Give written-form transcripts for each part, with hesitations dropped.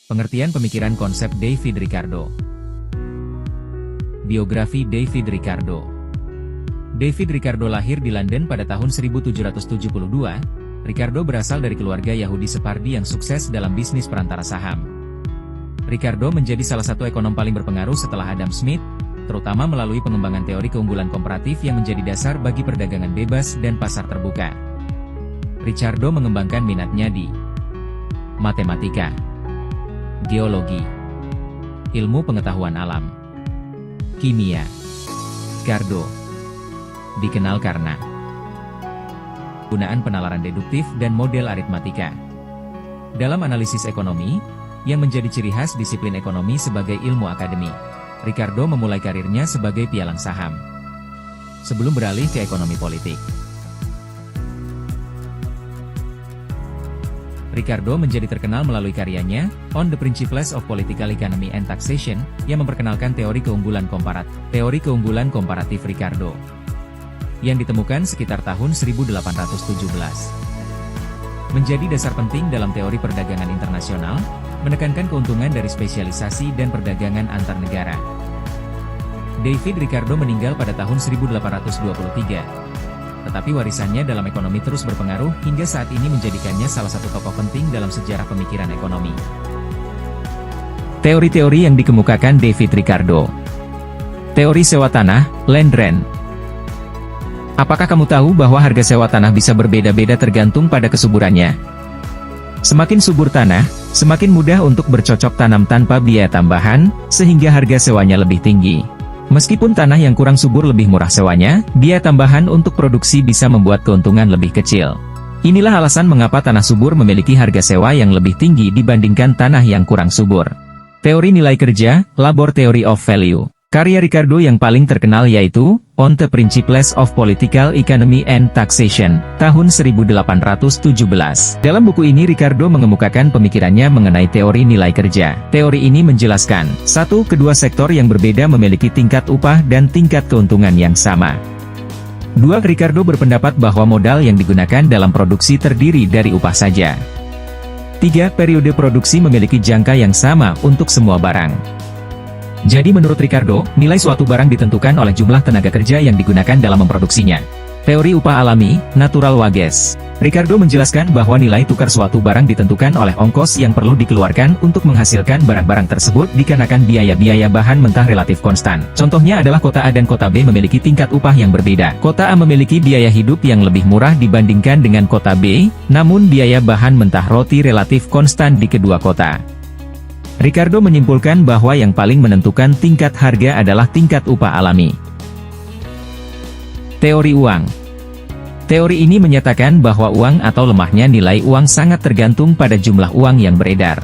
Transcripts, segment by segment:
Pengertian pemikiran konsep David Ricardo. Biografi David Ricardo. David Ricardo lahir di London pada tahun 1772. Ricardo berasal dari keluarga Yahudi Separdi yang sukses dalam bisnis perantara saham. Ricardo menjadi salah satu ekonom paling berpengaruh setelah Adam Smith, terutama melalui pengembangan teori keunggulan komparatif yang menjadi dasar bagi perdagangan bebas dan pasar terbuka. Ricardo mengembangkan minatnya di matematika, geologi, ilmu pengetahuan alam, kimia. Ricardo dikenal karena penggunaan penalaran deduktif dan model aritmatika. Dalam analisis ekonomi, yang menjadi ciri khas disiplin ekonomi sebagai ilmu akademi, Ricardo memulai karirnya sebagai pialang saham, sebelum beralih ke ekonomi politik. Ricardo menjadi terkenal melalui karyanya, On the Principles of Political Economy and Taxation, yang memperkenalkan teori keunggulan komparatif Ricardo, yang ditemukan sekitar tahun 1817. Menjadi dasar penting dalam teori perdagangan internasional, menekankan keuntungan dari spesialisasi dan perdagangan antar negara. David Ricardo meninggal pada tahun 1823. Tetapi warisannya dalam ekonomi terus berpengaruh hingga saat ini menjadikannya salah satu tokoh penting dalam sejarah pemikiran ekonomi. Teori-teori yang dikemukakan David Ricardo. Teori sewa tanah, land rent. Apakah kamu tahu bahwa harga sewa tanah bisa berbeda-beda tergantung pada kesuburannya? Semakin subur tanah, semakin mudah untuk bercocok tanam tanpa biaya tambahan, sehingga harga sewanya lebih tinggi. Meskipun tanah yang kurang subur lebih murah sewanya, biaya tambahan untuk produksi bisa membuat keuntungan lebih kecil. Inilah alasan mengapa tanah subur memiliki harga sewa yang lebih tinggi dibandingkan tanah yang kurang subur. Teori nilai kerja, Labor Theory of Value. Karya Ricardo yang paling terkenal yaitu On the Principles of Political Economy and Taxation, tahun 1817. Dalam buku ini Ricardo mengemukakan pemikirannya mengenai teori nilai kerja. Teori ini menjelaskan, kedua sektor yang berbeda memiliki tingkat upah dan tingkat keuntungan yang sama. Ricardo berpendapat bahwa modal yang digunakan dalam produksi terdiri dari upah saja. Periode produksi memiliki jangka yang sama untuk semua barang. Jadi menurut Ricardo, nilai suatu barang ditentukan oleh jumlah tenaga kerja yang digunakan dalam memproduksinya. Teori upah alami, natural wages. Ricardo menjelaskan bahwa nilai tukar suatu barang ditentukan oleh ongkos yang perlu dikeluarkan untuk menghasilkan barang-barang tersebut dikarenakan biaya-biaya bahan mentah relatif konstan. Contohnya adalah kota A dan kota B memiliki tingkat upah yang berbeda. Kota A memiliki biaya hidup yang lebih murah dibandingkan dengan kota B, namun biaya bahan mentah roti relatif konstan di kedua kota. Ricardo menyimpulkan bahwa yang paling menentukan tingkat harga adalah tingkat upah alami. Teori uang. Teori ini menyatakan bahwa uang atau lemahnya nilai uang sangat tergantung pada jumlah uang yang beredar.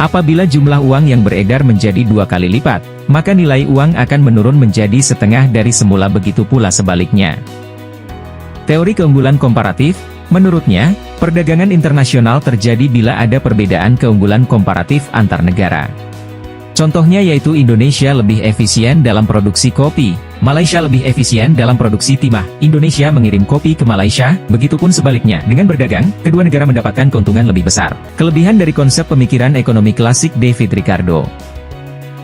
Apabila jumlah uang yang beredar menjadi 2 kali lipat, maka nilai uang akan menurun menjadi setengah dari semula, begitu pula sebaliknya. Teori keunggulan komparatif. Menurutnya, perdagangan internasional terjadi bila ada perbedaan keunggulan komparatif antar negara. Contohnya yaitu Indonesia lebih efisien dalam produksi kopi, Malaysia lebih efisien dalam produksi timah, Indonesia mengirim kopi ke Malaysia, begitupun sebaliknya. Dengan berdagang, kedua negara mendapatkan keuntungan lebih besar. Kelebihan dari konsep pemikiran ekonomi klasik David Ricardo.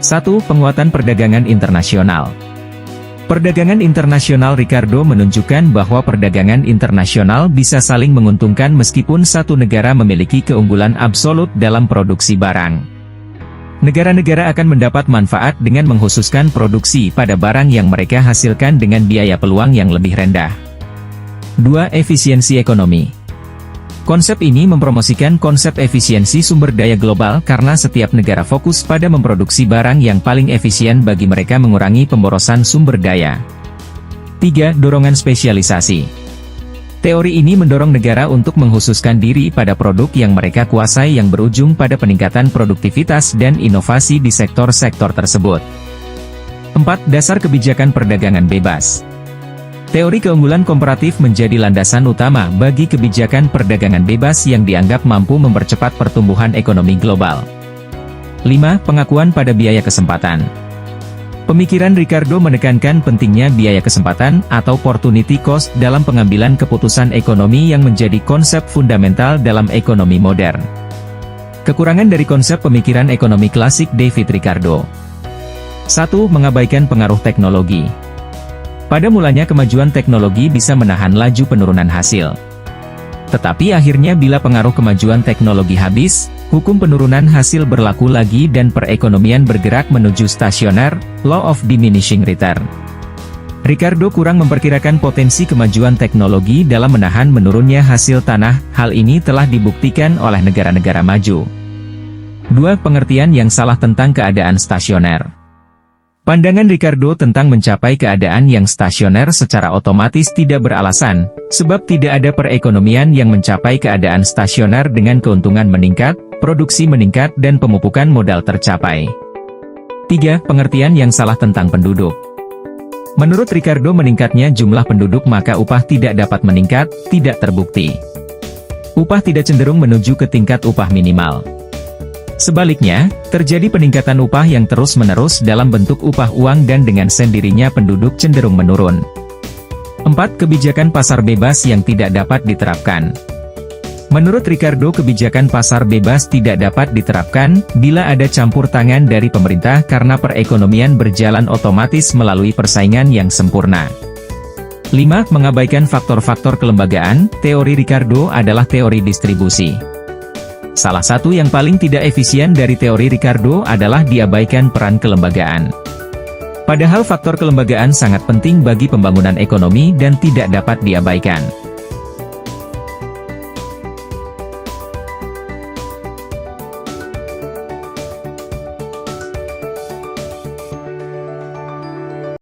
1. Penguatan perdagangan internasional. Perdagangan internasional. Ricardo menunjukkan bahwa perdagangan internasional bisa saling menguntungkan meskipun satu negara memiliki keunggulan absolut dalam produksi barang. Negara-negara akan mendapat manfaat dengan mengkhususkan produksi pada barang yang mereka hasilkan dengan biaya peluang yang lebih rendah. 2. Efisiensi ekonomi. Konsep ini mempromosikan konsep efisiensi sumber daya global karena setiap negara fokus pada memproduksi barang yang paling efisien bagi mereka mengurangi pemborosan sumber daya. 3. Dorongan spesialisasi. Teori ini mendorong negara untuk mengkhususkan diri pada produk yang mereka kuasai yang berujung pada peningkatan produktivitas dan inovasi di sektor-sektor tersebut. 4. Dasar kebijakan perdagangan bebas. Teori keunggulan komparatif menjadi landasan utama bagi kebijakan perdagangan bebas yang dianggap mampu mempercepat pertumbuhan ekonomi global. 5. Pengakuan pada biaya kesempatan. Pemikiran Ricardo menekankan pentingnya biaya kesempatan atau opportunity cost dalam pengambilan keputusan ekonomi yang menjadi konsep fundamental dalam ekonomi modern. Kekurangan dari konsep pemikiran ekonomi klasik David Ricardo. 1. Mengabaikan pengaruh teknologi. Pada mulanya kemajuan teknologi bisa menahan laju penurunan hasil. Tetapi akhirnya bila pengaruh kemajuan teknologi habis, hukum penurunan hasil berlaku lagi dan perekonomian bergerak menuju stasioner, law of diminishing return. Ricardo kurang memperkirakan potensi kemajuan teknologi dalam menahan menurunnya hasil tanah, hal ini telah dibuktikan oleh negara-negara maju. 2. Pengertian yang salah tentang keadaan stasioner. Pandangan Ricardo tentang mencapai keadaan yang stasioner secara otomatis tidak beralasan, sebab tidak ada perekonomian yang mencapai keadaan stasioner dengan keuntungan meningkat, produksi meningkat dan pemupukan modal tercapai. 3. Pengertian yang salah tentang penduduk. Menurut Ricardo meningkatnya jumlah penduduk maka upah tidak dapat meningkat, tidak terbukti. Upah tidak cenderung menuju ke tingkat upah minimal. Sebaliknya, terjadi peningkatan upah yang terus-menerus dalam bentuk upah uang dan dengan sendirinya penduduk cenderung menurun. 4. Kebijakan pasar bebas yang tidak dapat diterapkan. Menurut Ricardo kebijakan pasar bebas tidak dapat diterapkan, bila ada campur tangan dari pemerintah karena perekonomian berjalan otomatis melalui persaingan yang sempurna. 5. Mengabaikan faktor-faktor kelembagaan, teori Ricardo adalah teori distribusi. Salah satu yang paling tidak efisien dari teori Ricardo adalah diabaikan peran kelembagaan. Padahal faktor kelembagaan sangat penting bagi pembangunan ekonomi dan tidak dapat diabaikan.